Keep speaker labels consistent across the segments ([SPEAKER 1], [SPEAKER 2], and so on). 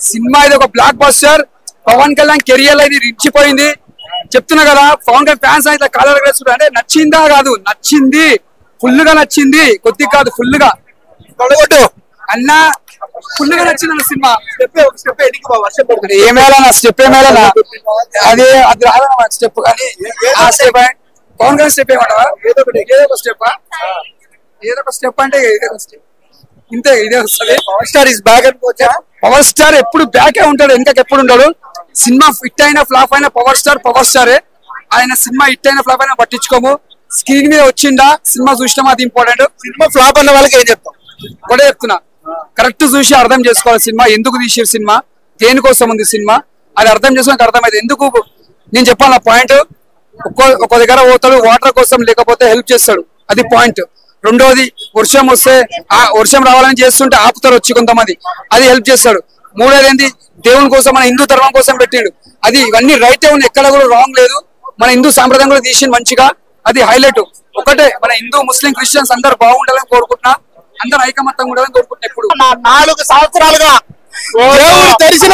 [SPEAKER 1] Cinema ఇది ఒక blockbuster. Pawan Kalyan career ఇది రిచ్చిపోయింది. చెప్తున్నా కదా, పవన్ కళ్యాణ్ ఫ్యాన్స్ అయితే కాలర్ వేసుకుంటారు. అంటే నచ్చిందా కాదు, నచ్చింది, ఫుల్ గా నచ్చింది, కొద్దిగా కాదు ఫుల్ గా అన్న, ఫుల్ గా నచ్చింది అన్న సినిమా. ఏమేలా స్టెప్ ఏమేలా అది అది రాదన్న స్టెప్, కానీ ఆ స్టెప్ పవన్ కళ్యాణ్ స్టెప్ ఏమంటావా? ఏదో ఒక స్టెప్, ఏదో ఒక స్టెప్ అంటే ఇదే స్టెప్, ఇంతే, ఇదే వస్తుంది. పవర్ స్టార్ ఇస్ బ్యాక్ అనుకోవచ్చా? పవర్ స్టార్ ఎప్పుడు బ్యాకే ఉంటాడు, వెనకకి ఎప్పుడు ఉంటాడు. సినిమా హిట్ అయినా ఫ్లాప్ అయినా పవర్ స్టారే. ఆయన సినిమా హిట్ అయినా ఫ్లాప్ అయినా పట్టించుకోము. స్క్రీన్ మీద వచ్చిందా, సినిమా చూసినామా, అది ఇంపార్టెంట్. సినిమా ఫ్లాప్ అన్న వాళ్ళకి ఏం చెప్తాం? ఒకటే చెప్తున్నా, కరెక్ట్ చూసి అర్థం చేసుకోవాలి. సినిమా ఎందుకు తీసారు, సినిమా దేనికోసం ఉంది, సినిమా అది అర్థం చేసుకోవడానికి అర్థమైంది. ఎందుకు నేను చెప్పాలి పాయింట్. ఒక్క దగ్గర పోతాడు వాటర్ కోసం, లేకపోతే హెల్ప్ చేస్తాడు, అది పాయింట్. రెండోది, వర్షం వస్తే ఆ వర్షం రావాలని చేస్తుంటే ఆపుతారు వచ్చి కొంతమంది, అది హెల్ప్ చేస్తాడు. మూడోది ఏంది, దేవుని కోసం, మన హిందూ ధర్మం కోసం పెట్టాడు, అది ఇవన్నీ రైటే ఉంది, ఎక్కడ కూడా రాంగ్ లేదు. మన హిందూ సాంప్రదాయం కూడా తీసి మంచిగా, అది హైలైట్. ఒకటే, మన హిందూ ముస్లిం క్రిస్టియన్స్ అందరు బాగుండాలని కోరుకుంటున్నా, అందరు ఐకమత్యంగా ఉండాలని కోరుకుంటున్నా. ఇప్పుడు
[SPEAKER 2] 4 సంవత్సరాలుగా దేవుడు తెలిసిన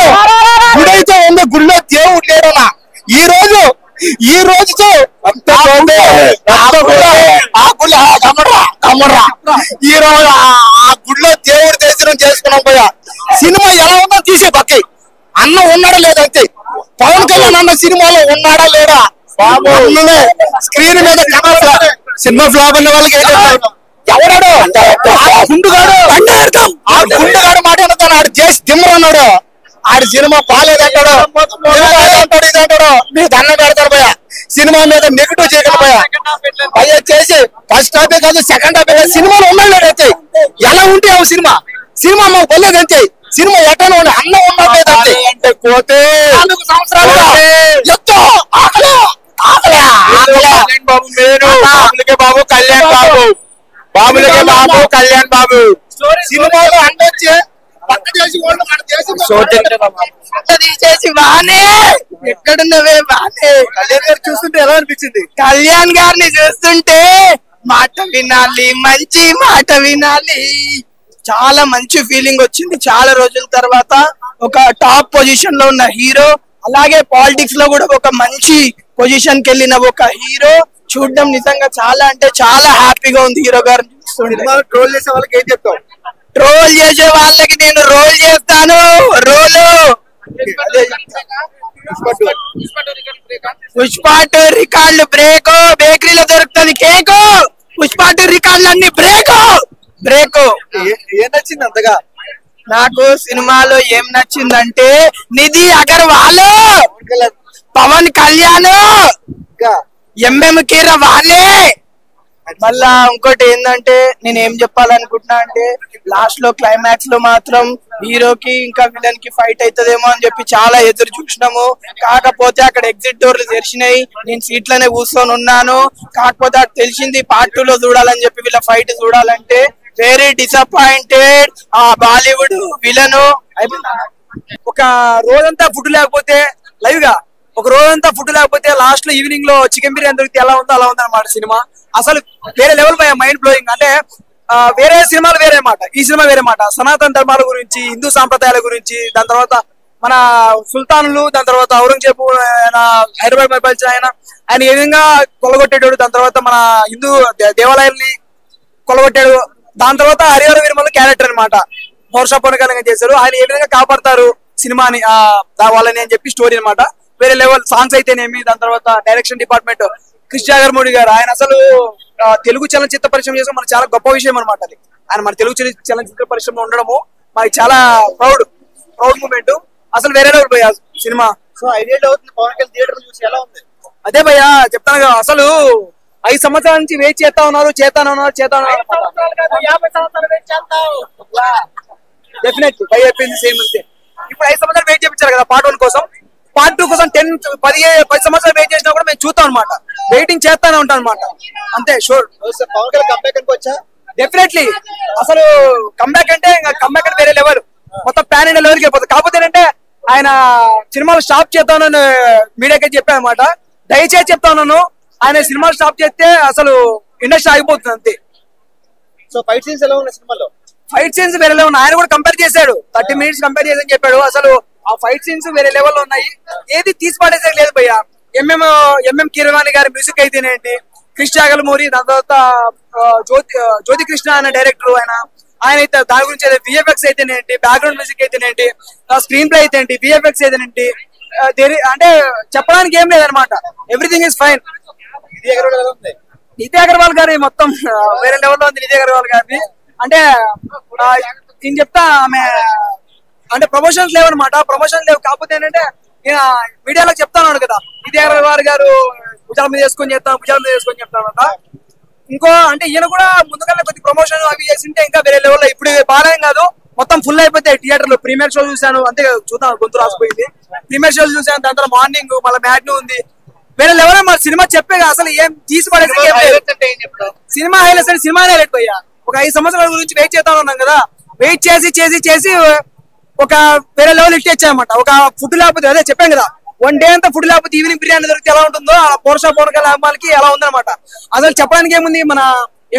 [SPEAKER 2] గుడైతే ఉంది, గుడిలో దేవుడు లేడనా. ఈ రోజుతో ఈ రోజు ఆ గుడిలో దేవుడు దర్శనం చేసుకున్నాం పోయా. సినిమా ఎలా ఉందో తీసే పక్కి అన్న ఉన్నాడా లేదంతే. పవన్ కళ్యాణ్ అన్న సినిమాలో ఉన్నాడా లేడా, స్క్రీన్ మీద సినిమా ఫ్లాప్ అన్న వాళ్ళకి ఎవరాడు గుండుగాడు మాట అనుతాను. ఆడు చేసి దిమ్మరు అన్నాడు, ఆడి సినిమా బాగాలేదంటాడు, ఇదంటాడు, మీరు దండం పెడతారు పోయా. సినిమా మీద నెగిటివ్ చేయగల పోయా అయ్యా చేసి ఫస్ట్ హాఫే కాదు సెకండ్ హాఫే కాదు, సినిమాలో ఉన్నాడు అయితే ఎలా ఉంటే సినిమా మాకు బలేదు అంతే. సినిమా ఎట్టనే ఉండే అన్న ఉన్నట్టే అంటే పోతే 4 సంవత్సరాలుగా ఎంతో కళ్యాణ్ బాబు సినిమాలో అంటొచ్చి పక్క చేసి తీసేసి బానే ఎక్కడున్నవే బానే. కళ్యాణ్ గారు చూస్తుంటే ఎలా అనిపించింది? కళ్యాణ్ గారిని చూస్తుంటే మాట వినాలి, మంచి మాట వినాలి, చాలా మంచి ఫీలింగ్ వచ్చింది. చాలా రోజుల తర్వాత ఒక టాప్ పొజిషన్ లో ఉన్న హీరో, అలాగే పాలిటిక్స్ లో కూడా ఒక మంచి పొజిషన్ కి వెళ్ళిన ఒక హీరో చూడడం నిజంగా చాలా అంటే చాలా హ్యాపీగా ఉంది. హీరో గారు ట్రోల్ చేసే వాళ్ళకి ఏం చెప్తాం? ట్రోల్ చేసే వాళ్ళకి నేను రోల్ చేస్తాను, రోలు. పుష్ప2 రికార్డులు బ్రేక్, బేకరీలో దొరుకుతుంది కేకు. పుష్ప2 రికార్డులు అన్ని బ్రేక్. ఏం నచ్చింది అంతగా? నాకు సినిమాలో ఏం నచ్చిందంటే నిధి అగర్వాల్, పవన్ కళ్యాణ్, ఎంఎం కీర వాళ్ళే. మళ్ళా ఇంకోటి ఏంటంటే నేను ఏం చెప్పాలనుకుంటున్నా అంటే లాస్ట్ లో క్లైమాక్స్ లో మాత్రం హీరోకి ఇంకా విలన్ కి ఫైట్ అవుతుందేమో అని చెప్పి చాలా ఎదురు చూసినాము. కాకపోతే అక్కడ ఎగ్జిట్ డోర్లు తెరిచినాయి, నేను సీట్లోనే కూర్చొని ఉన్నాను. కాకపోతే అది తెలిసింది పార్ట్ 2 లో చూడాలని చెప్పి వీళ్ళ ఫైట్ చూడాలంటే వెరీ డిసప్పాయింటెడ్. ఆ బాలీవుడ్ విలన్ ఒక రోజంతా ఫుడ్ లేకపోతే లైవ్ గా ఒక రోజంతా ఫుడ్ లేకపోతే లాస్ట్ లో ఈవినింగ్ లో చికెన్ బిర్యానీ దొరికితే ఎలా ఉందో అలా ఉందన్నమాట సినిమా. అసలు వేరే లెవెల్ మైండ్ బ్లోయింగ్. అంటే వేరే సినిమాలు వేరే మాట, ఈ సినిమా వేరే మాట. సనాతన ధర్మాల గురించి, హిందూ సాంప్రదాయాల గురించి, దాని తర్వాత మన సుల్తానులు, దాని తర్వాత ఔరంగజేబు హైదరాబాద్ పరిపాలించిన ఆయన ఏ విధంగా కొలగొట్టాడు, దాని తర్వాత మన హిందూ దేవాలయాల్ని కొలగొట్టాడు, దాని తర్వాత హరిహర వీరమల్లు క్యారెక్టర్ అనమాట మోర్షాపూర్ణకంగా చేశారు. ఆయన ఏ విధంగా కాపాడతారు సినిమాని వాళ్ళని అని చెప్పి స్టోరీ అనమాట. వేరే లెవెల్. సాంగ్స్ అయితేనేమి, దాని తర్వాత డైరెక్షన్ డిపార్ట్మెంట్ క్రిష్ జాగర్మూడి గారు, ఆయన అసలు తెలుగు చలనచిత్ర పరిశ్రమ చేసిన మనకు చాలా గొప్ప విషయం అనమాట. అది ఆయన మన తెలుగు చలనచిత్ర పరిశ్రమలో ఉండడము మనకి చాలా ప్రౌడ్ మూమెంట్. అసలు వేరే లెవెల్ భయ్యా సినిమా. సో ఐడియా అవుతుంది పవన్ కళ్యాణ్ థియేటర్ చూసి ఎలా ఉంది? అదే భయ్యా చెప్తాను కదా, అసలు 5 సంవత్సరాల నుంచి వెయిట్ చేస్తా ఉన్నారు. డెఫినెట్లీ భయ అయిపోయింది సేమ్ అంతే. ఇప్పుడు 5 సంవత్సరాలు వెయిట్ చేయించారు కదా పార్ట్ 1 కోసం. పార్ట్ 2 కోసం 10 సంవత్సరాలు వెయిట్ చేసినా కూడా మేము చూస్తాం అనమాట, వెయిటింగ్ చేస్తానే ఉంటాం అనమాట. అంతే షూర్. పవన్ కళ్యాణ్ కంబ్యాక్ అనుకోవచ్చా? డెఫినెట్లీ. అసలు కంబ్యాక్ అంటే కంబ్యాక్ అంటే వేరే లెవెల్, మొత్తం ప్యాన్ ఇండియా లెవెల్కి వెళ్ళిపోతుంది. కాకపోతే ఏంటంటే ఆయన సినిమాలు స్టాప్ చేస్తానని మీడియాకి చెప్పాను అనమాట. దయచేసి చెప్తా ఉన్నాను, ఆయన సినిమాలు స్టాప్ చేస్తే అసలు ఇండస్ట్రీ ఆగిపోతుంది అంతే. సో ఫైట్ సీన్స్ ఎలా ఉన్నాయి సినిమాలో?
[SPEAKER 1] ఫైట్ సీన్స్ వేరే లెవెల్. ఆయన కూడా కంపేర్ చేశాడు, 30 minutes కంపేర్ చేసి చెప్పాడు. అసలు ఆ ఫైట్ సీన్స్ వేరే లెవెల్ లో ఉన్నాయి, ఏది తీసి పడేసే లేదు భయ్య. ఎంఎం కీరవాణి గారి మ్యూజిక్ అయితేనేంటి, క్రిష్ జాగలమూరి, దాని తర్వాత జ్యోతి కృష్ణ అనే డైరెక్టర్ ఆయన అయితే దాని గురించి విఎఫ్ఎక్స్ అయితేనేంటి, బ్యాక్గ్రౌండ్ మ్యూజిక్ అయితేనేంటి, స్క్రీన్ ప్లే అయితేనేంటి, విఎఫ్ఎక్స్ అయితేనేంటి, అంటే చెప్పడానికి ఏం లేదనమాట. Everything is fine. Nidhi Agarwal గారి మొత్తం వేరే లెవెల్లో ఉంది. నిధి అగర్వాల్ గారిని అంటే నేను చెప్తా, ఆమె అంటే ప్రమోషన్స్ లేవన్నమాట. ప్రమోషన్ లేవు, కాకపోతే ఏంటంటే ఈయన మీడియాలో చెప్తాను కదా, నిధి అగర్వాల్ గారు భుజాల మీద వేసుకొని చెప్తానంట. ఇంకో అంటే ఈయన కూడా ముందుగానే కొద్ది ప్రమోషన్ అవి చేసింటే ఇంకా వేరే లెవెల్లో. ఇప్పుడు బాగా కాదు, మొత్తం ఫుల్ అయిపోతాయి థియేటర్ లో. ప్రీమియర్ షో చూసాను, అంతే చూద్దాం, గొంతు రాసిపోయింది. ప్రీమియర్ షో చూసాను, దాని తర్వాత మార్నింగ్ మళ్ళీ మ్యాట్ని ఉంది. వేరే లెవెల్ మన సినిమా చెప్పే అసలు ఏం తీసి పడేసి సినిమా హైలైట్స్ అంటే సినిమా హైలైట్ పోయా. ఒక 5 సంవత్సరాల గురించి వెయిట్ చేస్తా ఉన్నాం కదా, వెయిట్ చేసి ఒక వేరే లెవెల్ హిట్ ఇచ్చాయన్నమాట. ఒక ఫుడ్ లేకపోతే అదే చెప్పాం కదా, 1 day అంతా ఫుడ్ లేకపోతే ఈవినింగ్ బిర్యానీ దొరికితే ఎలా ఉంటుందో ఆ పోరకాల అమ్మాలకి ఎలా ఉందన్నమాట. అసలు చెప్పడానికి ఏముంది, మన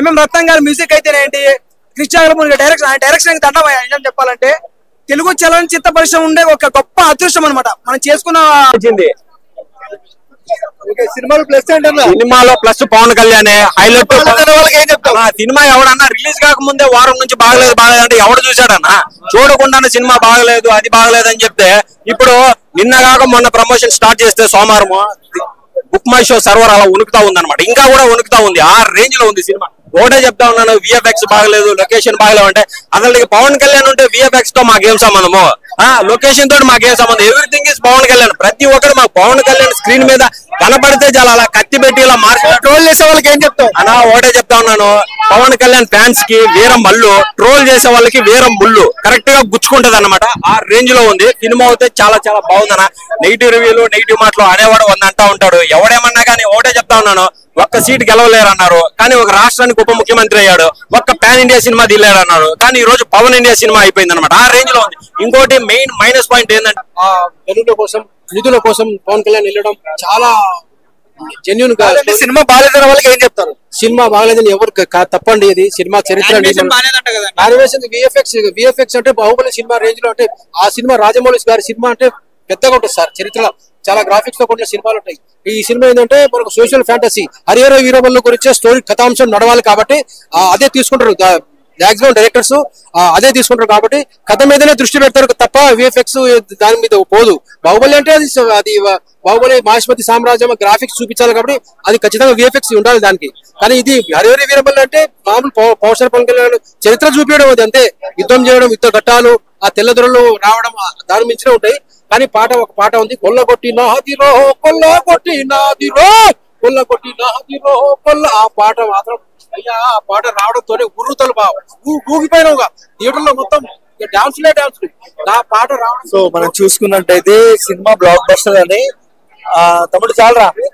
[SPEAKER 1] ఎంఎం రత్నం గారి మ్యూజిక్ అయితేనేంటి, క్రిష్ జాగలమూరి డైరెక్షన్ దండమయ్యా. నిజం చెప్పాలంటే తెలుగు చలనచిత్ర పరిశ్రమ ఉండే ఒక గొప్ప అదృష్టం అనమాట మనం చేసుకున్న.
[SPEAKER 3] సినిమాలో plus Pawan Kalyan highlight. Cinema ఎవడన్నా రిలీజ్ కాకముందే వారం నుంచి బాగలేదు అంటే ఎవడు చూసాడన్నా? చూడకుండానే సినిమా బాగలేదు, అది బాగలేదు అని చెప్తే, ఇప్పుడు నిన్న కాక మొన్న ప్రమోషన్ స్టార్ట్ చేస్తే సోమవారం బుక్ మై షో సర్వర్ అలా ఉనుకుతా ఉందన్నమాట. ఇంకా కూడా ఉనుకుతా ఉంది, ఆ రేంజ్ లో ఉంది సినిమా. ఒకటే చెప్తా ఉన్నాను, విఎఫ్ఎక్స్ బాగలేదు, లొకేషన్ బాగలేవు అంటే అసలు పవన్ కళ్యాణ్ ఉంటే విఎఫ్ఎక్స్ తో మాకేం సంబంధము, లొకేషన్ తోటి మాకేం సంబంధం? Everything is Pawan Kalyan. ప్రతి ఒక్కరు మాకు పవన్ కళ్యాణ్ స్క్రీన్ మీద కనపడితే చాలా అలా కత్తి పెట్టి ఇలా మార్చి ట్రోల్ చేసే వాళ్ళకి ఏం చెప్తావు అన్నా? ఒకటే చెప్తా ఉన్నాను, పవన్ కళ్యాణ్ ఫ్యాన్స్ కి వీరం మల్లు, ట్రోల్ చేసే వాళ్ళకి వీరం ముళ్ళు కరెక్ట్ గా గుచ్చుకుంటది అనమాట. ఆ రేంజ్ లో ఉంది సినిమా. అయితే చాలా చాలా బాగుందన్న. నెగిటివ్ రివ్యూలు, నెగిటివ్ మాటలు అనేవాడు అంటా ఉంటాడు. ఎవడేమన్నా కానీ ఒకటే చెప్తా ఉన్నాను, ఒక్క సీట్ గెలవలేరు అన్నారు, కానీ ఒక రాష్ట్రానికి ఉప ముఖ్యమంత్రి అయ్యాడు. ఒక్క పాన్ ఇండియా సినిమా దిల్లేరు అన్నారు, కానీ ఈ రోజు పవన్ ఇండియా సినిమా అయిపోయింది అనమాట. ఆ రేంజ్ లో ఉంది. ఇంకోటి మెయిన్ మైనస్ పాయింట్ ఏంటంటే,
[SPEAKER 4] తెలుగుల కోసం, నిధుల కోసం పవన్ కళ్యాణ్ వెళ్ళడం చాలా జెన్యూన్ గా.
[SPEAKER 3] సినిమా బాగాలేదన్న వాళ్ళకి ఏం చెప్తారు?
[SPEAKER 4] సినిమా బాగాలేదని ఎవరు తప్పండి. ఇది సినిమా చరిత్ర. విఎఫ్ఎక్స్ అంటే బాహుబలి సినిమా రేంజ్ లో, అంటే ఆ సినిమా రాజమౌళి గారి సినిమా అంటే పెద్దగా ఉంటుంది సార్. చరిత్రలో చాలా గ్రాఫిక్స్ తో కూడిన సినిమాలు ఉంటాయి. ఈ సినిమా ఏంటంటే మనకు సోషల్ ఫ్యాంటసీ, హరిహర వీరమల్లు గురించే స్టోరీ, కథాంశం నడవాలి కాబట్టి అదే తీసుకుంటారు మాక్సిమం డైరెక్టర్స్, అదే తీసుకుంటారు కాబట్టి కథ మీదనే దృష్టి పెడతారు తప్ప విఎఫ్ఎక్స్ దాని మీద పోదు. బాహుబలి అంటే అది బాహుబలి మహాష్మతి సామ్రాజ్యం గ్రాఫిక్స్ చూపించాలి కాబట్టి అది ఖచ్చితంగా విఎఫ్ఎక్స్ ఉండాలి దానికి. కానీ ఇది హరిహర వీరమల్లు అంటే మామూలు పౌషర్ పవన్ కళ్యాణ్ చరిత్ర చూపించడం, అది అంతే. యుద్ధం చేయడం, యుద్ధ ఘట్టాలు, ఆ తెల్లదొరలు రావడం, దాని మించిన ఉంటాయి. కానీ ఒక పాట ఉంది, కొల్లగొట్టి నాదిరో కొల్లగొట్టి నాదిరో కొల్లగొట్టి నాదిరో కొల్ల. ఆ పాట మాత్రం అయ్యా, ఆ పాట రావడంతోనే ఉర్రుతలు ఊగిపోయినావుగా థియేటర్ లో మొత్తం డాన్సులే డాన్సులు. నా పాట రావడం.
[SPEAKER 5] సో మనం చూసుకున్నట్టయితే సినిమా బ్లాక్ బస్టర్ అని తమ్ముడు చాలరా